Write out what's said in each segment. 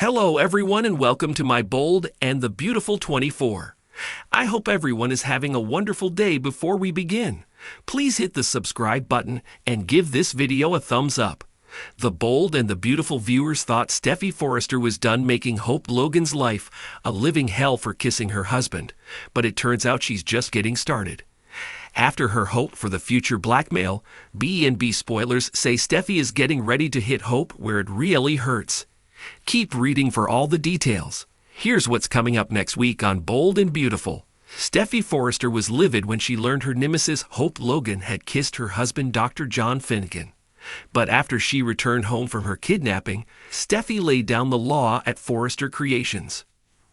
Hello everyone and welcome to my Bold and the Beautiful 24. I hope everyone is having a wonderful day. Before we begin, please hit the subscribe button and give this video a thumbs up. The Bold and the Beautiful viewers thought Steffy Forrester was done making Hope Logan's life a living hell for kissing her husband, but it turns out she's just getting started. After her Hope for the future blackmail, B&B spoilers say Steffy is getting ready to hit Hope where it really hurts. Keep reading for all the details. Here's what's coming up next week on Bold and Beautiful. Steffy Forrester was livid when she learned her nemesis Hope Logan had kissed her husband Dr. John Finnegan. But after she returned home from her kidnapping, Steffy laid down the law at Forrester Creations.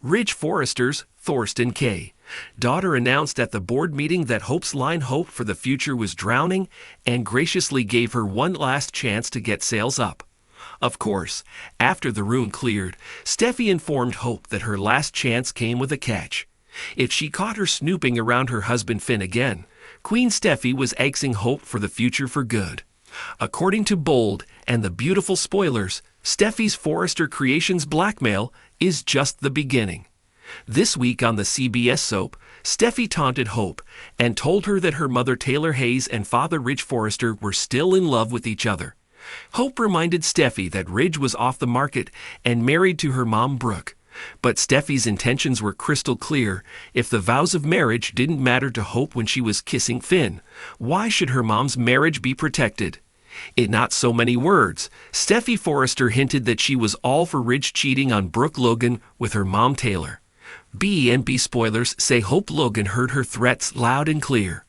Ridge Forrester's Thorsten K. daughter announced at the board meeting that Hope's line Hope for the future was drowning and graciously gave her one last chance to get sales up. Of course, after the room cleared, Steffy informed Hope that her last chance came with a catch. If she caught her snooping around her husband Finn again, Queen Steffy was axing Hope for the future for good. According to Bold and the Beautiful spoilers, Steffy's Forrester Creations blackmail is just the beginning. This week on the CBS soap, Steffy taunted Hope and told her that her mother Taylor Hayes and father Ridge Forrester were still in love with each other. Hope reminded Steffy that Ridge was off the market and married to her mom Brooke. But Steffy's intentions were crystal clear. If the vows of marriage didn't matter to Hope when she was kissing Finn, why should her mom's marriage be protected? In not so many words, Steffy Forrester hinted that she was all for Ridge cheating on Brooke Logan with her mom Taylor. B&B spoilers say Hope Logan heard her threats loud and clear.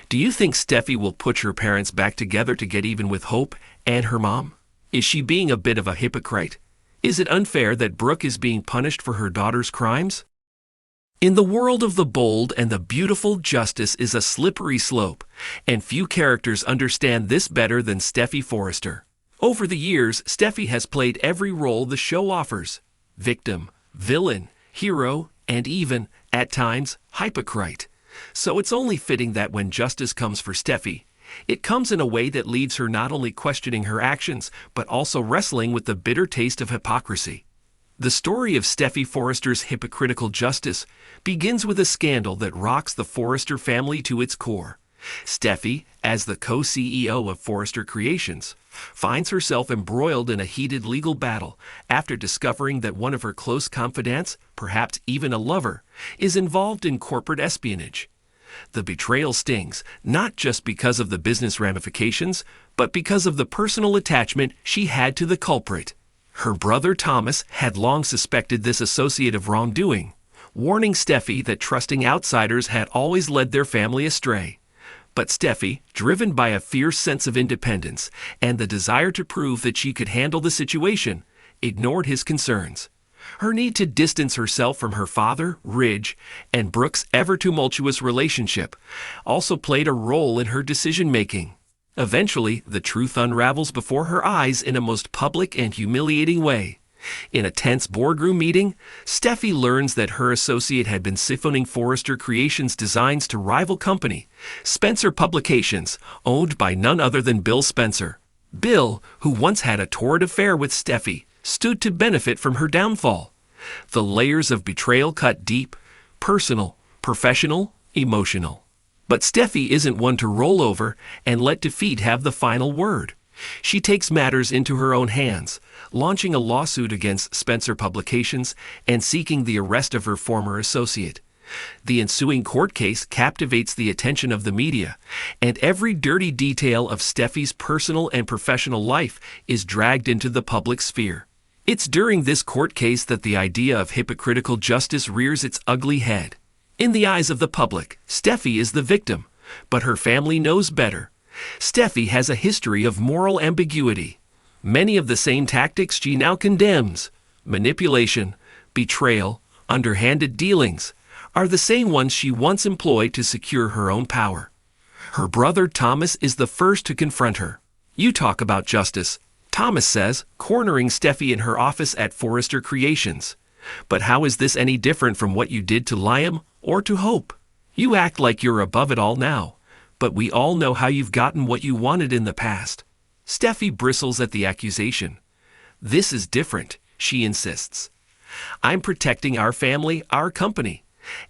Do you think Steffy will put her parents back together to get even with Hope and her mom? Is she being a bit of a hypocrite? Is it unfair that Brooke is being punished for her daughter's crimes? In the world of the Bold and the Beautiful, justice is a slippery slope, and few characters understand this better than Steffy Forrester. Over the years, Steffy has played every role the show offers: victim, villain, hero, and even, at times, hypocrite. So it's only fitting that when justice comes for Steffy, it comes in a way that leaves her not only questioning her actions, but also wrestling with the bitter taste of hypocrisy. The story of Steffy Forrester's hypocritical justice begins with a scandal that rocks the Forrester family to its core. Steffy, as the co-CEO of Forrester Creations, finds herself embroiled in a heated legal battle after discovering that one of her close confidants, perhaps even a lover, is involved in corporate espionage. The betrayal stings, not just because of the business ramifications, but because of the personal attachment she had to the culprit. Her brother Thomas had long suspected this associate of wrongdoing, warning Steffy that trusting outsiders had always led their family astray. But Steffy, driven by a fierce sense of independence and the desire to prove that she could handle the situation, ignored his concerns. Her need to distance herself from her father, Ridge, and Brooke's ever-tumultuous relationship also played a role in her decision-making. Eventually, the truth unravels before her eyes in a most public and humiliating way. In a tense boardroom meeting, Steffy learns that her associate had been siphoning Forrester Creations' designs to rival company, Spencer Publications, owned by none other than Bill Spencer. Bill, who once had a torrid affair with Steffy, stood to benefit from her downfall. The layers of betrayal cut deep: personal, professional, emotional. But Steffy isn't one to roll over and let defeat have the final word. She takes matters into her own hands, launching a lawsuit against Spencer Publications and seeking the arrest of her former associate. The ensuing court case captivates the attention of the media, and every dirty detail of Steffy's personal and professional life is dragged into the public sphere. It's during this court case that the idea of hypocritical justice rears its ugly head. In the eyes of the public, Steffy is the victim, but her family knows better. Steffy has a history of moral ambiguity. Many of the same tactics she now condemns, manipulation, betrayal, underhanded dealings, are the same ones she once employed to secure her own power. Her brother Thomas is the first to confront her. "You talk about justice," Thomas says, cornering Steffy in her office at Forrester Creations. "But how is this any different from what you did to Liam or to Hope? You act like you're above it all now, but we all know how you've gotten what you wanted in the past." Steffy bristles at the accusation. "This is different. she insists. "I'm protecting our family, our company.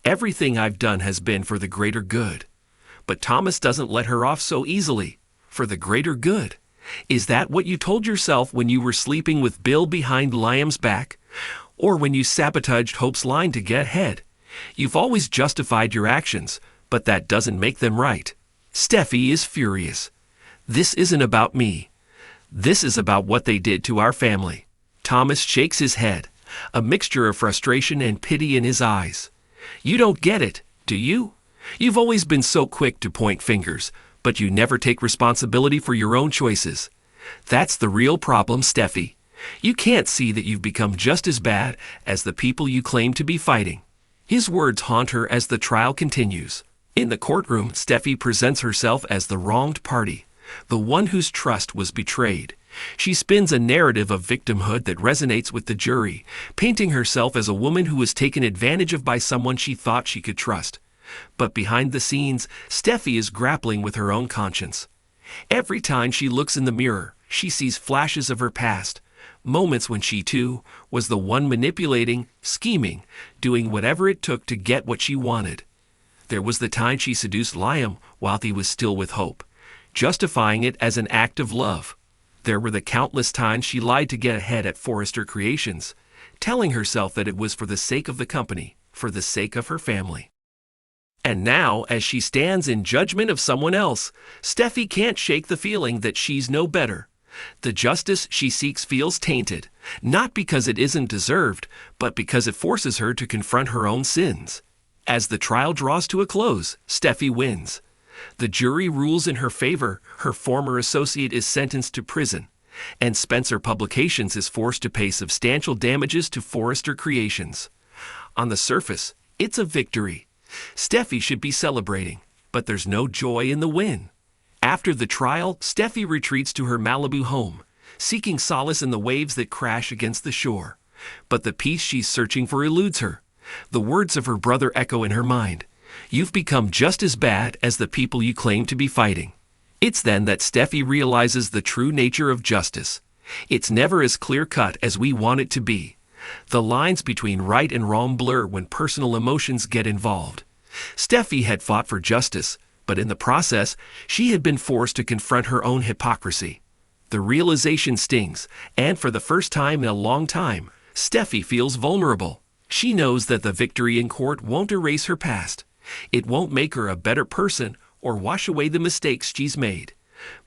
Everything I've done has been for the greater good." But Thomas doesn't let her off so easily. For the greater good. Is that what you told yourself when you were sleeping with Bill behind Liam's back? Or when you sabotaged Hope's line to get ahead? You've always justified your actions, but that doesn't make them right. Steffy is furious. "This isn't about me. This is about what they did to our family." Thomas shakes his head, a mixture of frustration and pity in his eyes. "You don't get it, do you? You've always been so quick to point fingers, but you never take responsibility for your own choices. That's the real problem, Steffy. You can't see that you've become just as bad as the people you claim to be fighting." His words haunt her as the trial continues. In the courtroom, Steffy presents herself as the wronged party, the one whose trust was betrayed. She spins a narrative of victimhood that resonates with the jury, painting herself as a woman who was taken advantage of by someone she thought she could trust. But behind the scenes, Steffy is grappling with her own conscience. Every time she looks in the mirror, she sees flashes of her past, moments when she, too, was the one manipulating, scheming, doing whatever it took to get what she wanted. There was the time she seduced Liam while he was still with Hope, justifying it as an act of love. There were the countless times she lied to get ahead at Forrester Creations, telling herself that it was for the sake of the company, for the sake of her family. And now, as she stands in judgment of someone else, Steffy can't shake the feeling that she's no better. The justice she seeks feels tainted, not because it isn't deserved, but because it forces her to confront her own sins. As the trial draws to a close, Steffy wins. The jury rules in her favor, her former associate is sentenced to prison, and Spencer Publications is forced to pay substantial damages to Forrester Creations. On the surface, it's a victory. Steffy should be celebrating, but there's no joy in the win. After the trial, Steffy retreats to her Malibu home, seeking solace in the waves that crash against the shore. But the peace she's searching for eludes her. The words of her brother echo in her mind. "You've become just as bad as the people you claim to be fighting." It's then that Steffy realizes the true nature of justice. It's never as clear-cut as we want it to be. The lines between right and wrong blur when personal emotions get involved. Steffy had fought for justice, but in the process, she had been forced to confront her own hypocrisy. The realization stings, and for the first time in a long time, Steffy feels vulnerable. She knows that the victory in court won't erase her past. It won't make her a better person or wash away the mistakes she's made.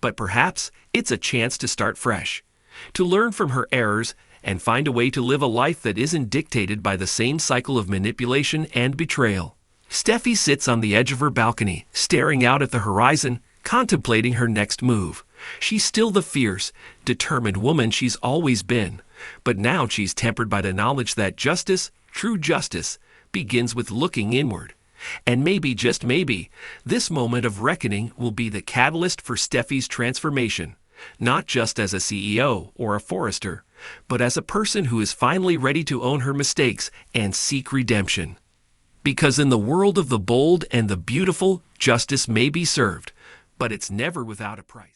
But perhaps it's a chance to start fresh, to learn from her errors and find a way to live a life that isn't dictated by the same cycle of manipulation and betrayal. Steffy sits on the edge of her balcony, staring out at the horizon, contemplating her next move. She's still the fierce, determined woman she's always been, but now she's tempered by the knowledge that justice, true justice, begins with looking inward. And maybe, just maybe, this moment of reckoning will be the catalyst for Steffy's transformation, not just as a CEO or a Forrester, but as a person who is finally ready to own her mistakes and seek redemption. Because in the world of the bold and the beautiful, justice may be served, but it's never without a price.